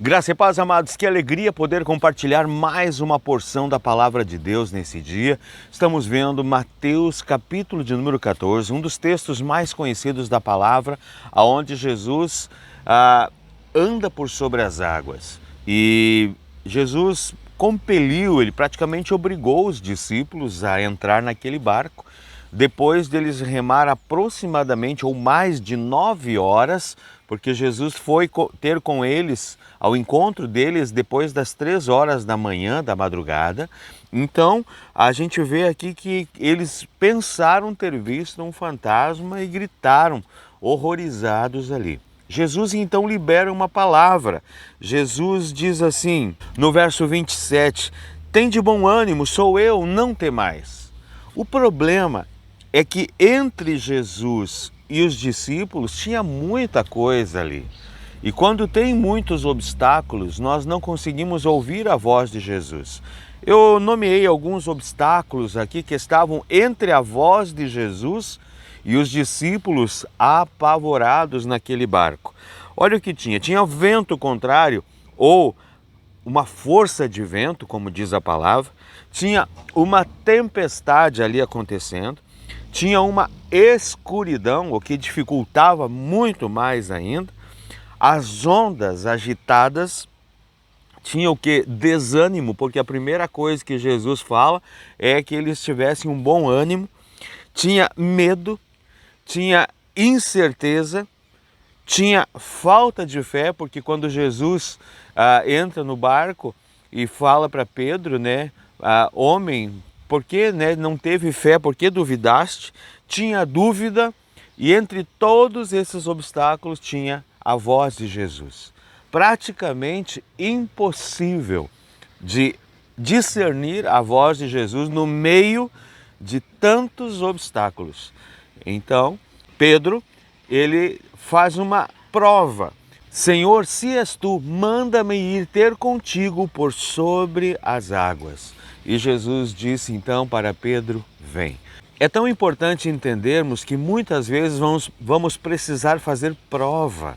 Graça e paz, amados, que alegria poder compartilhar mais uma porção da Palavra de Deus nesse dia. Estamos vendo Mateus capítulo de número 14, um dos textos mais conhecidos da Palavra, onde Jesus anda por sobre as águas. E Jesus compeliu, ele praticamente obrigou os discípulos a entrar naquele barco, depois deles remar aproximadamente ou mais de 9 horas, porque Jesus foi ter com eles, ao encontro deles, depois das 3 horas da manhã, da madrugada. Então, a gente vê aqui que eles pensaram ter visto um fantasma e gritaram, horrorizados ali. Jesus então libera uma palavra. Jesus diz assim, no verso 27, "Tende bom ânimo, sou eu, não temais." O problema é que entre Jesus e os discípulos tinha muita coisa ali. E quando tem muitos obstáculos, nós não conseguimos ouvir a voz de Jesus. Eu nomeei alguns obstáculos aqui que estavam entre a voz de Jesus e os discípulos apavorados naquele barco. Olha o que tinha. Tinha vento contrário ou uma força de vento, como diz a palavra. Tinha uma tempestade ali acontecendo. Tinha uma escuridão, o que dificultava muito mais ainda. As ondas agitadas. Tinha o que? Desânimo, porque a primeira coisa que Jesus fala é que eles tivessem um bom ânimo. Tinha medo, tinha incerteza, tinha falta de fé, porque quando Jesus entra no barco e fala para Pedro, né, homem, por que não teve fé, por que duvidaste? Tinha dúvida, e entre todos esses obstáculos tinha a voz de Jesus. Praticamente impossível de discernir a voz de Jesus no meio de tantos obstáculos. Então, Pedro, ele faz uma prova. "Senhor, se és tu, manda-me ir ter contigo por sobre as águas." E Jesus disse então para Pedro, "Vem." É tão importante entendermos que muitas vezes vamos precisar fazer prova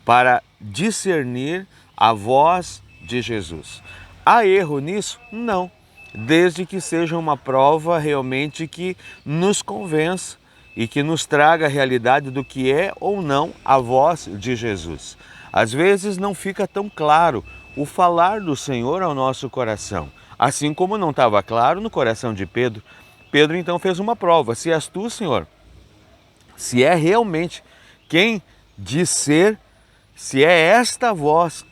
para discernir a voz de Jesus. Há erro nisso? Não, desde que seja uma prova realmente que nos convença e que nos traga a realidade do que é ou não a voz de Jesus. Às vezes não fica tão claro o falar do Senhor ao nosso coração, assim como não estava claro no coração de Pedro. Pedro então fez uma prova. "Se és tu, Senhor, se é realmente quem diz ser, se é esta voz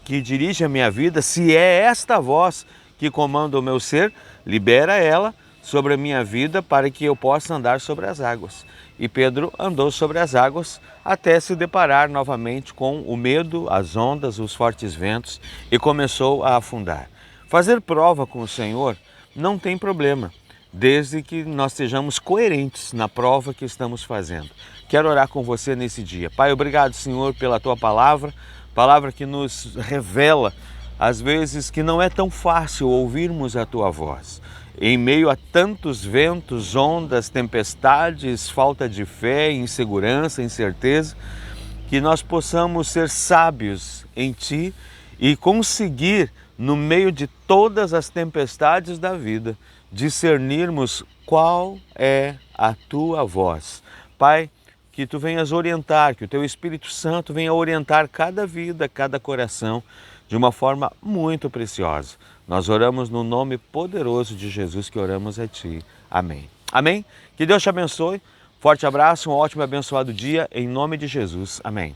que dirige a minha vida, se é esta voz que comanda o meu ser, libera ela sobre a minha vida para que eu possa andar sobre as águas." E Pedro andou sobre as águas até se deparar novamente com o medo, as ondas, os fortes ventos, e começou a afundar. Fazer prova com o Senhor não tem problema, desde que nós sejamos coerentes na prova que estamos fazendo. Quero orar com você nesse dia. Pai, obrigado, Senhor, pela Tua palavra, palavra que nos revela, às vezes, que não é tão fácil ouvirmos a Tua voz. Em meio a tantos ventos, ondas, tempestades, falta de fé, insegurança, incerteza, que nós possamos ser sábios em Ti e conseguir, no meio de todas as tempestades da vida, discernirmos qual é a Tua voz. Pai, que Tu venhas orientar, que o Teu Espírito Santo venha orientar cada vida, cada coração, de uma forma muito preciosa. Nós oramos no nome poderoso de Jesus, que oramos a Ti. Amém. Amém? Que Deus te abençoe. Forte abraço, um ótimo e abençoado dia, em nome de Jesus. Amém.